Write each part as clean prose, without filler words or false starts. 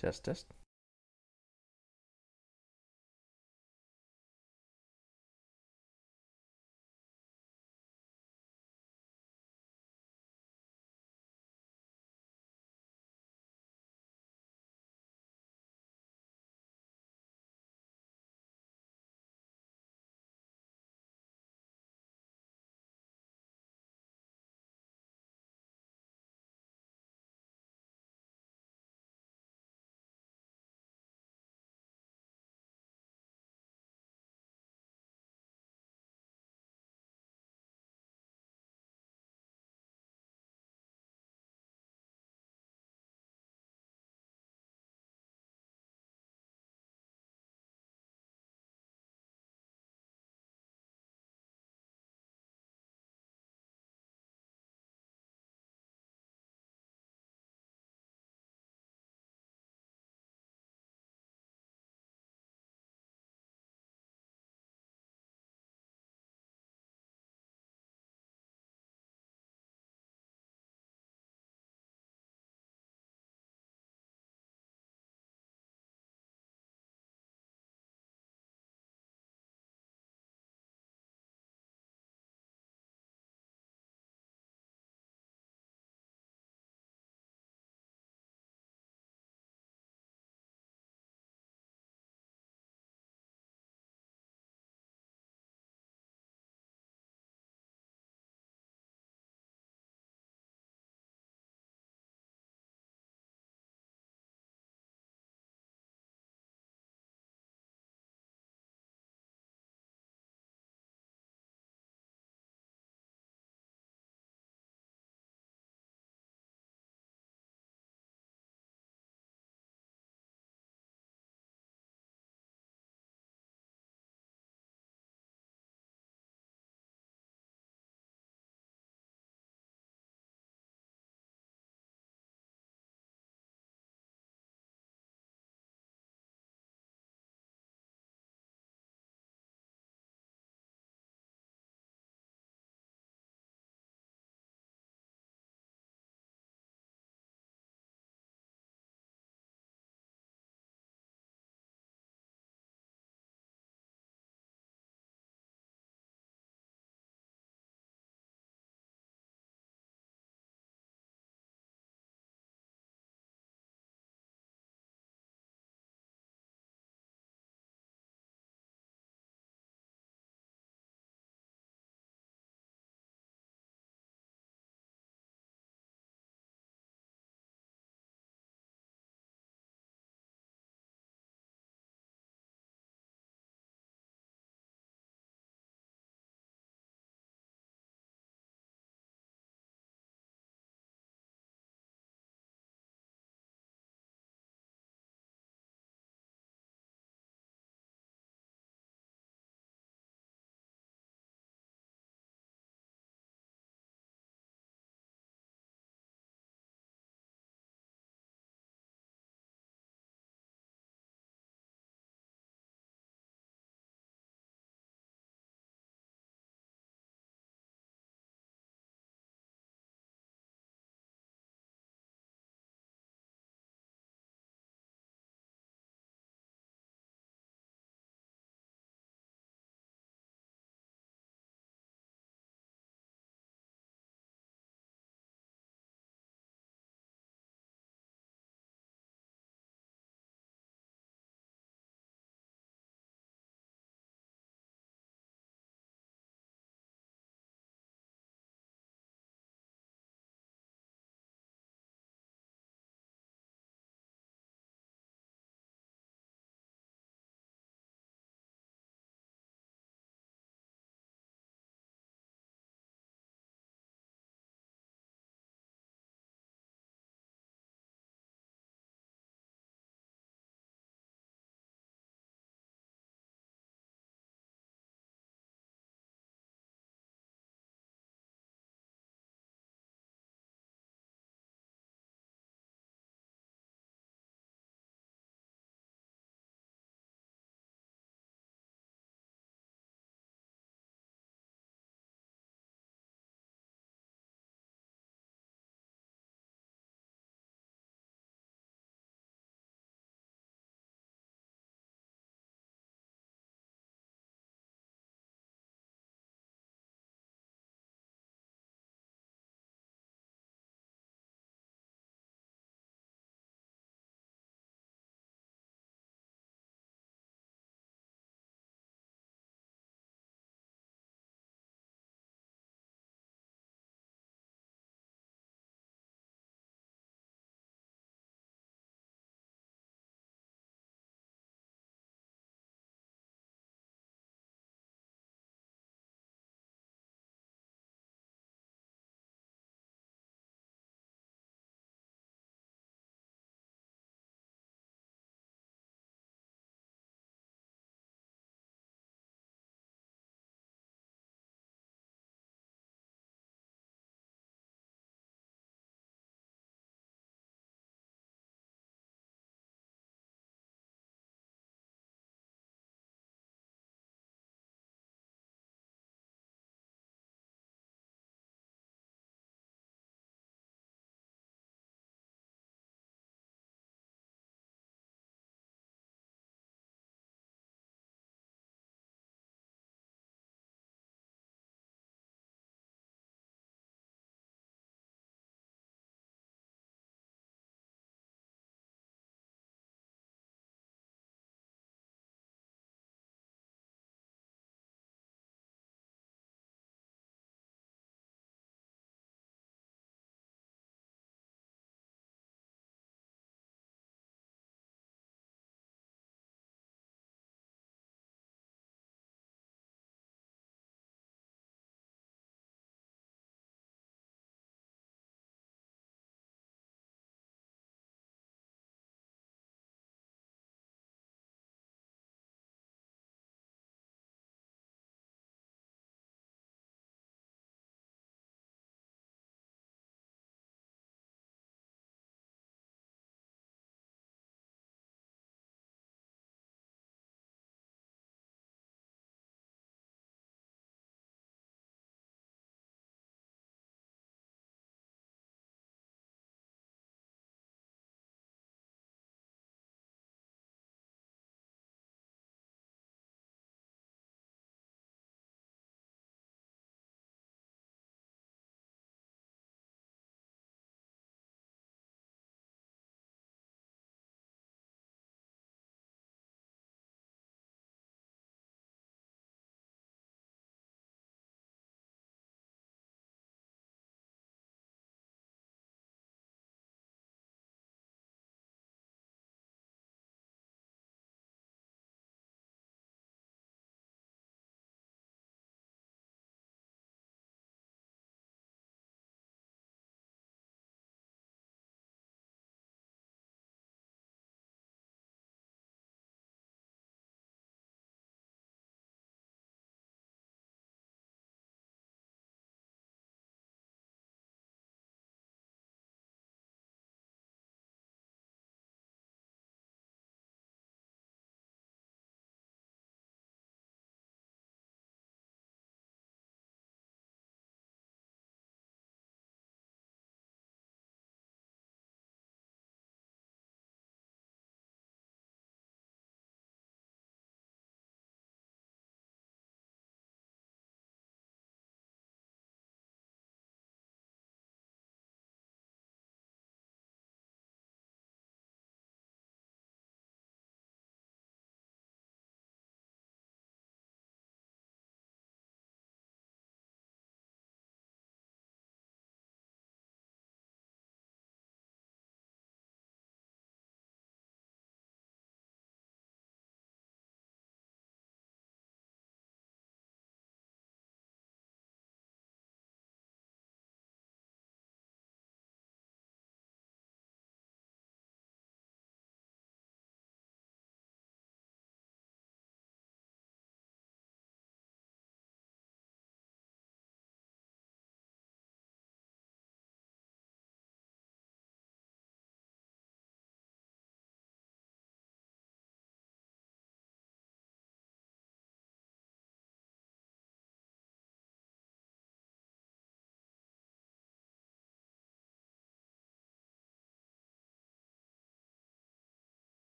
Test, test.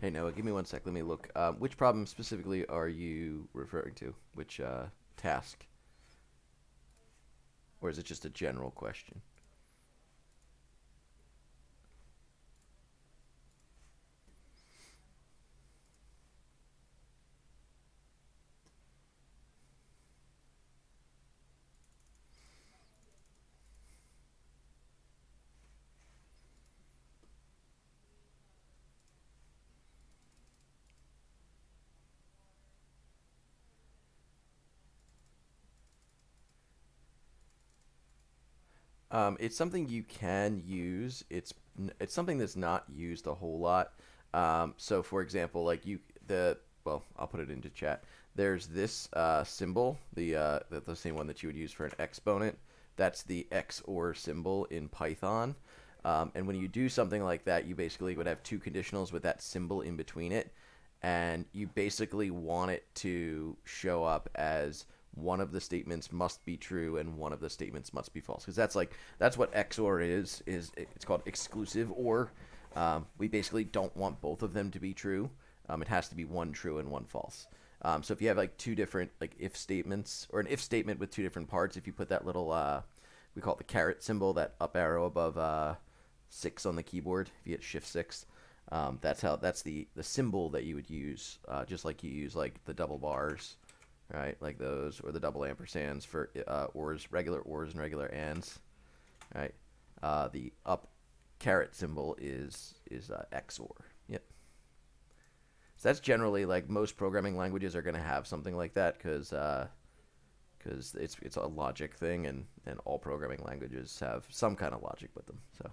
Hey Noah, give me one sec. Let me look. Which problem specifically are you referring to? Which task? Or is it just a general question? It's something you can use. It's something that's not used a whole lot. So, for example, like well, I'll put it into chat. There's this symbol, the same one that you would use for an exponent. That's the XOR symbol in Python. And when you do something like that, you basically would have two conditionals with that symbol in between it, and you basically want it to show up as one of the statements must be true and one of the statements must be false, because that's what XOR is it's called exclusive or. We basically don't want both of them to be true. It has to be one true and one false. So if you have like two different like if statements, or an if statement with two different parts, if you put that little we call it the caret symbol, that up arrow above 6 on the keyboard, if you hit shift 6, that's the symbol that you would use, just like you use like the double bars, right? Like those, or the double ampersands for ors, regular ors and regular ands, right? The up caret symbol is XOR. Yep. So that's generally, like, most programming languages are going to have something like that, because it's a logic thing, and all programming languages have some kind of logic with them. So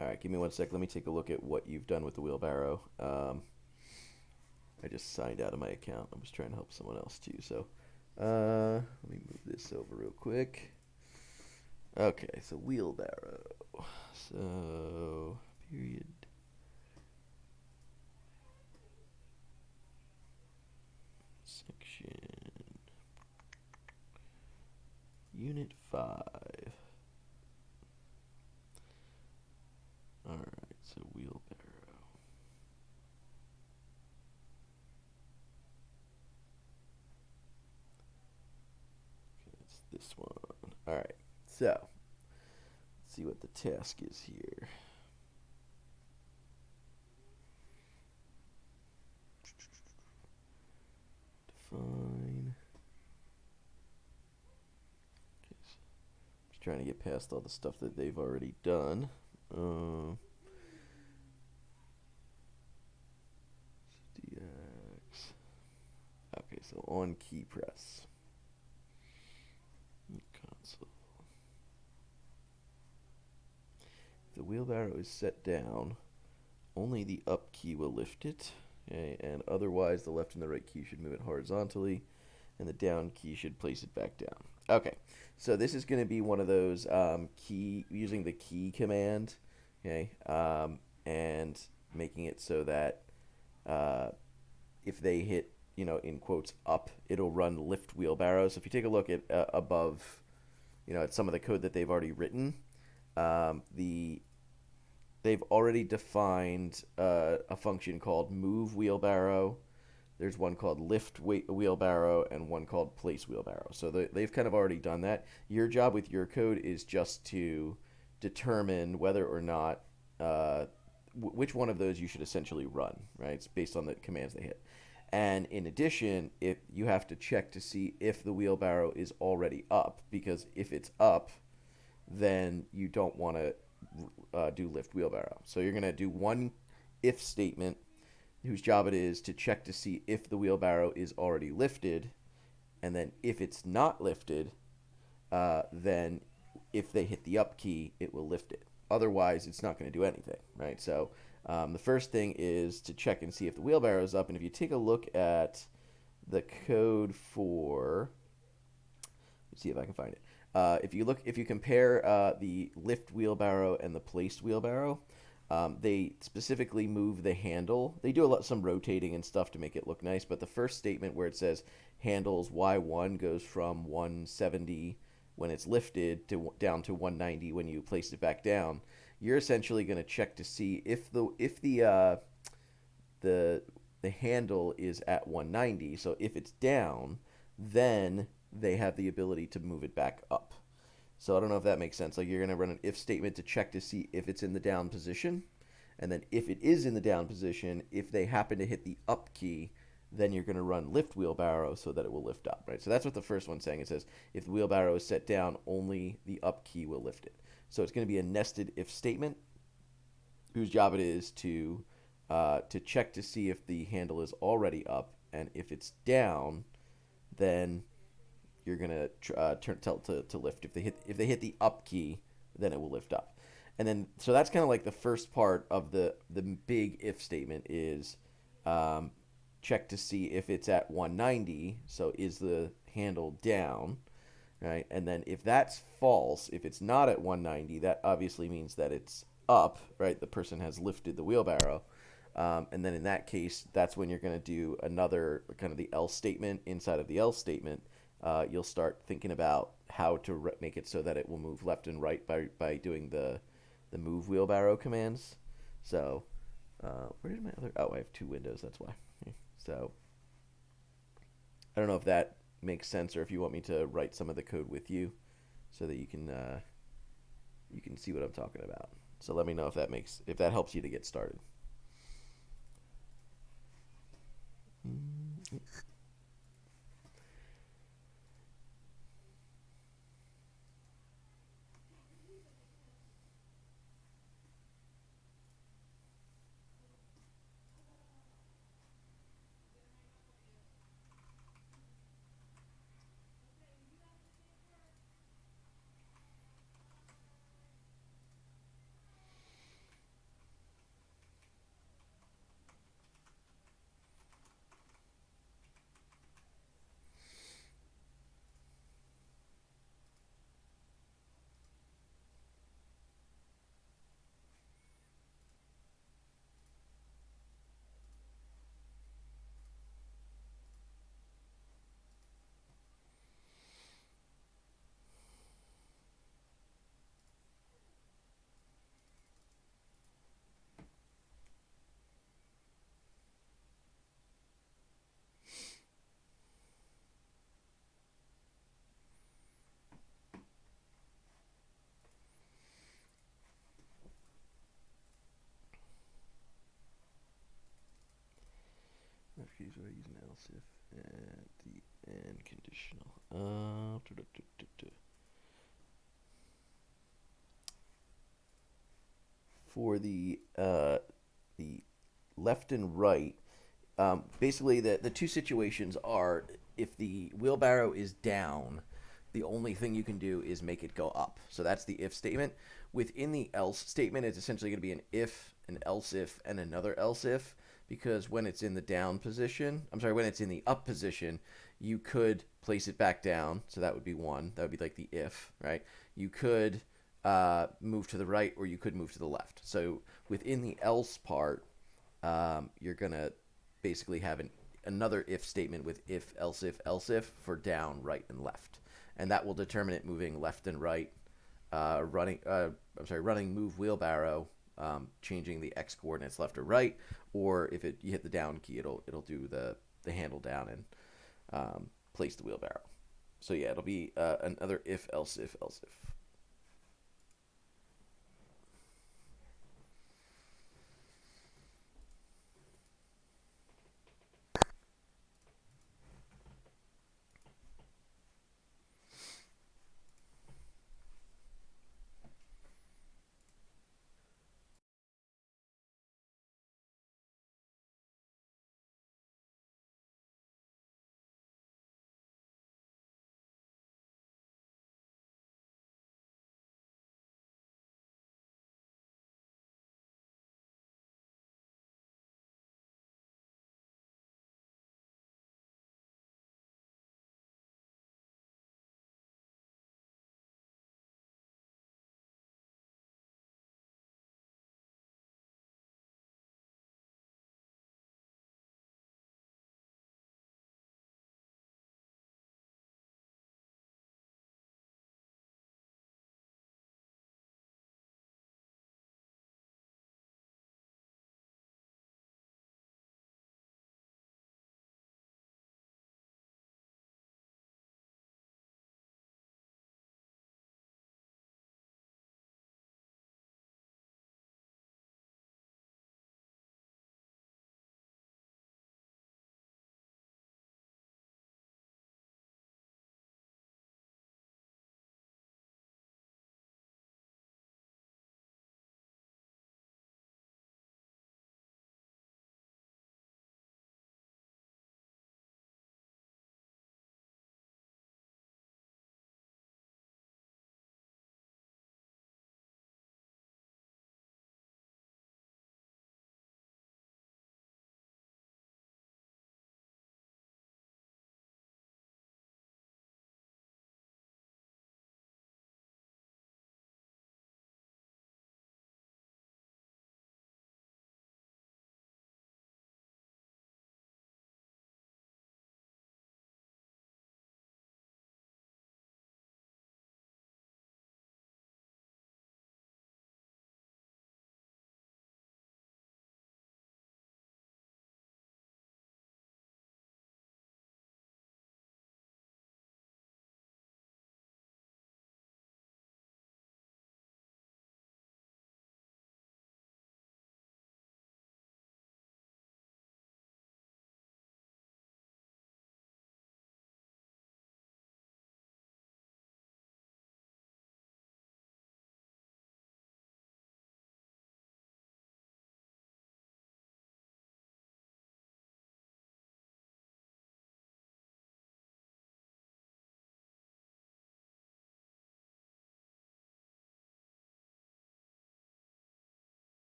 All right, give me one sec. Let me take a look at what you've done with the wheelbarrow. I just signed out of my account. I was trying to help someone else too. So let me move this over real quick. Okay, so wheelbarrow. So period. Section. Unit 5. Alright, so wheelbarrow. Okay, it's this one. Alright, so let's see what the task is here. Define. Okay, so just trying to get past all the stuff that they've already done. DX. Okay, so on key press. Console. If the wheelbarrow is set down, only the up key will lift it. Okay, and otherwise the left and the right key should move it horizontally, and the down key should place it back down. Okay, so this is going to be one of those key using the key command, okay, and making it so that if they hit, in quotes up, it'll run lift wheelbarrow. So if you take a look at above, at some of the code that they've already written, the they've already defined a function called move wheelbarrow. There's one called lift wheelbarrow and one called place wheelbarrow. So they've kind of already done that. Your job with your code is just to determine whether or not which one of those you should essentially run, right? It's based on the commands they hit. And in addition, if you have to check to see if the wheelbarrow is already up, because if it's up, then you don't want to do lift wheelbarrow. So you're going to do one if statement whose job it is to check to see if the wheelbarrow is already lifted, and then if it's not lifted, then if they hit the up key, it will lift it. Otherwise, it's not going to do anything, right? So the first thing is to check and see if the wheelbarrow is up, and if you take a look at the code for, let's see if I can find it. If you compare the lift wheelbarrow and the placed wheelbarrow, they specifically move the handle. They do some rotating and stuff to make it look nice, but the first statement where it says handles Y1 goes from 170 when it's lifted to down to 190 when you place it back down. You're essentially going to check to see if the handle is at 190. So if it's down, then they have the ability to move it back up. So I don't know if that makes sense. Like you're going to run an if statement to check to see if it's in the down position. And then if it is in the down position, if they happen to hit the up key, then you're going to run lift wheelbarrow so that it will lift up, right? So that's what the first one's saying. It says if the wheelbarrow is set down, only the up key will lift it. So it's going to be a nested if statement whose job it is to check to see if the handle is already up, and if it's down, then you're gonna tell to lift. If they hit the up key, then it will lift up. And then so that's kind of like the first part of the big if statement is check to see if it's at 190. So is the handle down, right? And then if that's false, if it's not at 190, that obviously means that it's up, right? The person has lifted the wheelbarrow. And then in that case, that's when you're going to do another kind of the else statement. Inside of the else statement, you'll start thinking about how to make it so that it will move left and right by doing the move wheelbarrow commands. So where did my other? Oh, I have two windows. That's why. So I don't know if that makes sense, or if you want me to write some of the code with you, so that you can see what I'm talking about. So let me know if that helps you to get started. case where I use an else if at the end conditional. For the left and right, basically the two situations are if the wheelbarrow is down, the only thing you can do is make it go up. So that's the if statement. Within the else statement, it's essentially going to be an if, an else if, and another else if, because when it's in the down position, I'm sorry, when it's in the up position, you could place it back down. So that would be one. That would be like the if, right? You could move to the right or you could move to the left. So within the else part, you're going to basically have another if statement with if, else if for down, right, and left. And that will determine it moving left and right, running move wheelbarrow, changing the x coordinates left or right, or if you hit the down key, it'll do the handle down and place the wheelbarrow. So yeah, it'll be another if, else if.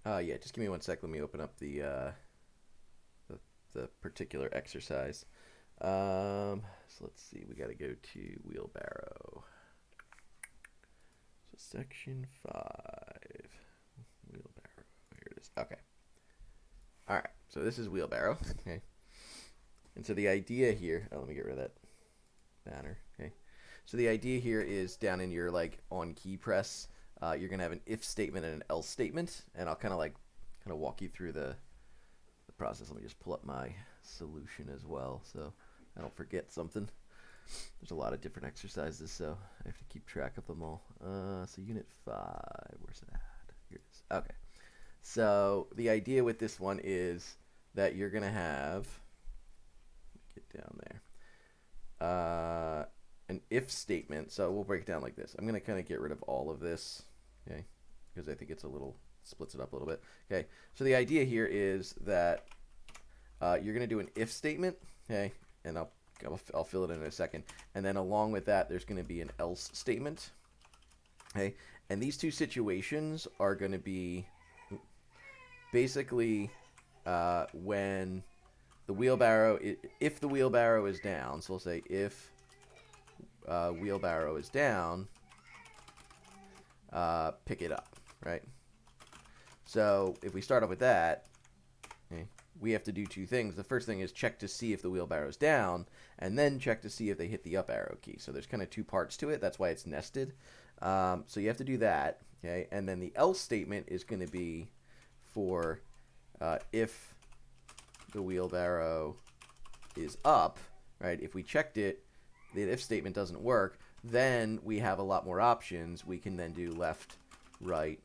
Yeah, just give me one sec. Let me open up the, the particular exercise. So let's see. We got to go to wheelbarrow. So section 5, wheelbarrow. Here it is. Okay. All right. So this is wheelbarrow. Okay. And so the idea here. Oh, let me get rid of that banner. Okay. So the idea here is down in your like on key press. You're gonna have an if statement and an else statement, and I'll kind of walk you through the process. Let me just pull up my solution as well, so I don't forget something. There's a lot of different exercises, so I have to keep track of them all. So unit 5, where's it at? Here it is. Okay. So the idea with this one is that you're gonna have, get down there, an if statement. So we'll break it down like this. I'm gonna kind of get rid of all of this, okay, because I think it's a little splits it up a little bit. Okay. So the idea here is that you're gonna do an if statement, okay, and I'll fill it in a second. And then along with that, there's going to be an else statement. Okay, and these two situations are going to be basically when the wheelbarrow, if the wheelbarrow is down. So we'll say if wheelbarrow is down, pick it up, right? So if we start off with that, okay, we have to do two things. The first thing is check to see if the wheelbarrow is down, and then check to see if they hit the up arrow key. So there's kind of two parts to it. That's why it's nested. So you have to do that, okay? And then the else statement is going to be for if the wheelbarrow is up, right? If we checked it, the if statement doesn't work, then we have a lot more options. We can then do left, right,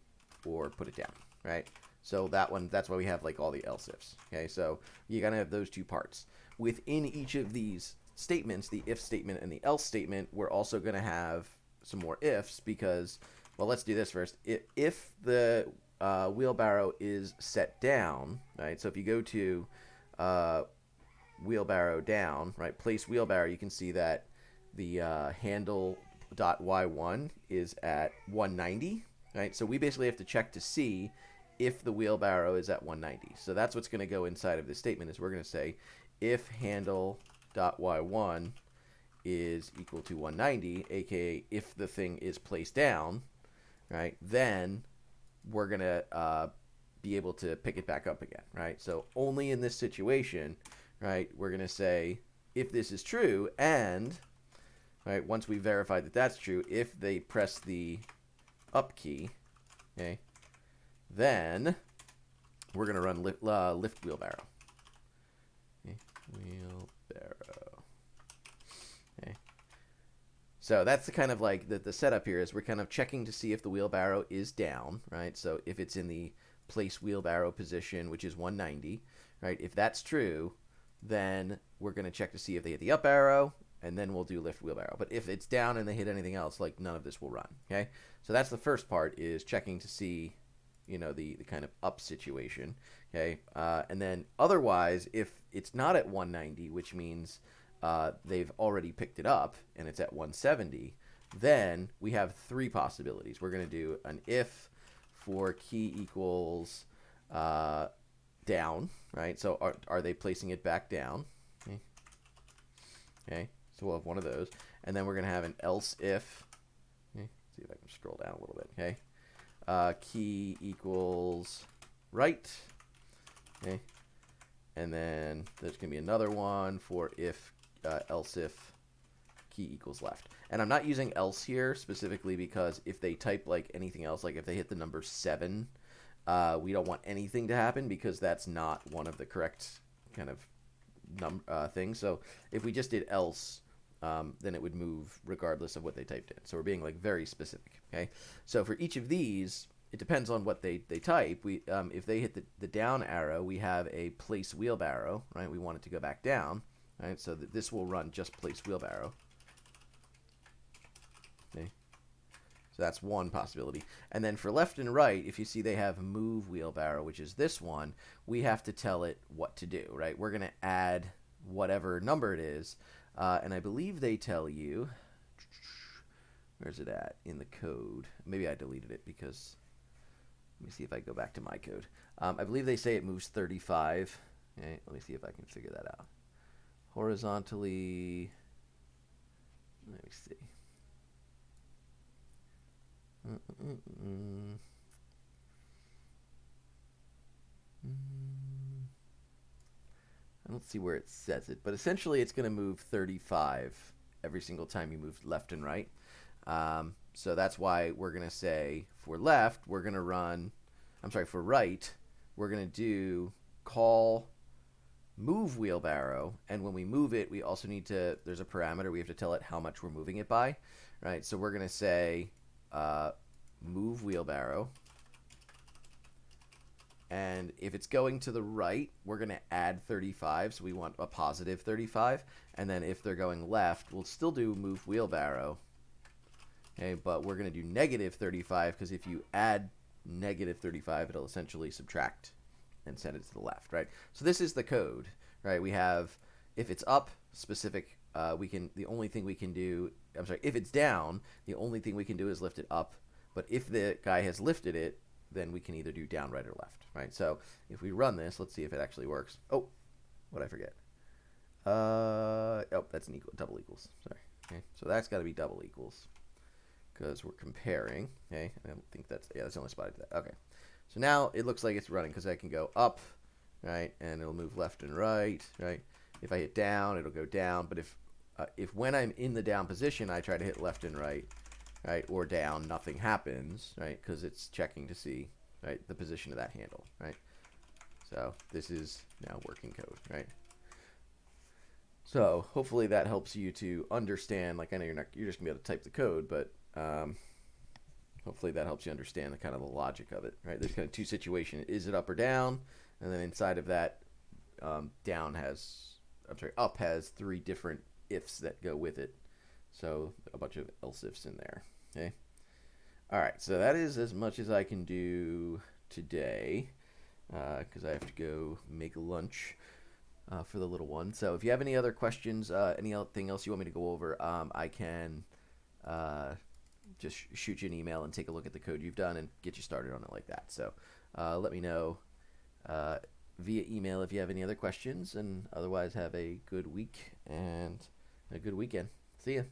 or put it down, right? So that one, that's why we have like all the else ifs. Okay, so you gotta have those two parts. Within each of these statements, the if statement and the else statement, we're also gonna have some more ifs because, well, let's do this first. If the wheelbarrow is set down, right? So if you go to wheelbarrow down, right? Place wheelbarrow, you can see that the handle.y1 is at 190, right? So we basically have to check to see if the wheelbarrow is at 190. So that's what's going to go inside of this statement is we're going to say if handle.y1 is equal to 190, aka if the thing is placed down, right, then we're going to be able to pick it back up again, right? So only in this situation, right, we're going to say if this is true and, right, once we verify that that's true, if they press the up key, okay, then we're going to run lift wheelbarrow. Okay, wheelbarrow. Okay. So that's the kind of like the setup here is we're kind of checking to see if the wheelbarrow is down, right? So if it's in the place wheelbarrow position, which is 190, right? If that's true, then we're going to check to see if they hit the up arrow, and then we'll do lift wheelbarrow. But if it's down and they hit anything else, like none of this will run, okay? So that's the first part is checking to see, you know, the kind of up situation, okay? And then otherwise, if it's not at 190, which means they've already picked it up and it's at 170, then we have three possibilities. We're going to do an if for key equals down, right? So are they placing it back down? Okay. Okay. So we'll have one of those. And then we're going to have an else if. Okay. Let's see if I can scroll down a little bit. Okay. Key equals right. Okay. And then there's going to be another one for if else if key equals left. And I'm not using else here specifically because if they type like anything else, like if they hit the number 7, we don't want anything to happen because that's not one of the correct kind of things. So if we just did else, then it would move regardless of what they typed in. So we're being like very specific. Okay. So for each of these, it depends on what they type. We if they hit the down arrow, we have a place wheelbarrow, right? We want it to go back down, right? So that this will run just place wheelbarrow. Okay. So that's one possibility. And then for left and right, if you see they have move wheelbarrow, which is this one, we have to tell it what to do, right? We're going to add whatever number it is. And I believe they tell you, where's it at in the code? Maybe I deleted it because Let me see if I go back to my code. I believe they say it moves 35. Okay, let me see if I can figure that out. Horizontally, let me see. I don't see where it says it, but essentially it's going to move 35 every single time you move left and right. So that's why we're going to say for left, we're going to run, I'm sorry, for right, we're going to do call move wheelbarrow. And when we move it, we also need to, there's a parameter, we have to tell it how much we're moving it by, right? So we're going to say move wheelbarrow. And if it's going to the right, we're going to add 35. So we want a positive 35. And then if they're going left, we'll still do move wheelbarrow. Okay, but we're going to do negative 35 because if you add negative 35, it'll essentially subtract and send it to the left, right? So this is the code, right? We have, if it's up, specific, the only thing we can do, I'm sorry, if it's down, the only thing we can do is lift it up. But if the guy has lifted it, then we can either do down, right, or left, right? So if we run this, let's see if it actually works. Oh, what'd I forget? Oh, that's an equal, double equals, sorry. Okay, so that's got to be double equals because we're comparing, okay? I don't think that's, yeah, that's the only spot I did that. Okay, so now it looks like it's running because I can go up, right, and it'll move left and right, right? If I hit down, it'll go down, but if when I'm in the down position, I try to hit left and right, right, or down, nothing happens, right, because it's checking to see, right, the position of that handle, right? So this is now working code, right? So hopefully that helps you to understand, like I know you're just gonna be able to type the code, but hopefully that helps you understand the kind of the logic of it, right? There's kind of two situations: is it up or down? And then inside of that, up has three different ifs that go with it. So a bunch of else ifs in there. Okay. All right. So that is as much as I can do today because I have to go make lunch for the little one. So if you have any other questions, anything else you want me to go over, I can just shoot you an email and take a look at the code you've done and get you started on it like that. So let me know via email if you have any other questions, and otherwise have a good week and a good weekend. See ya.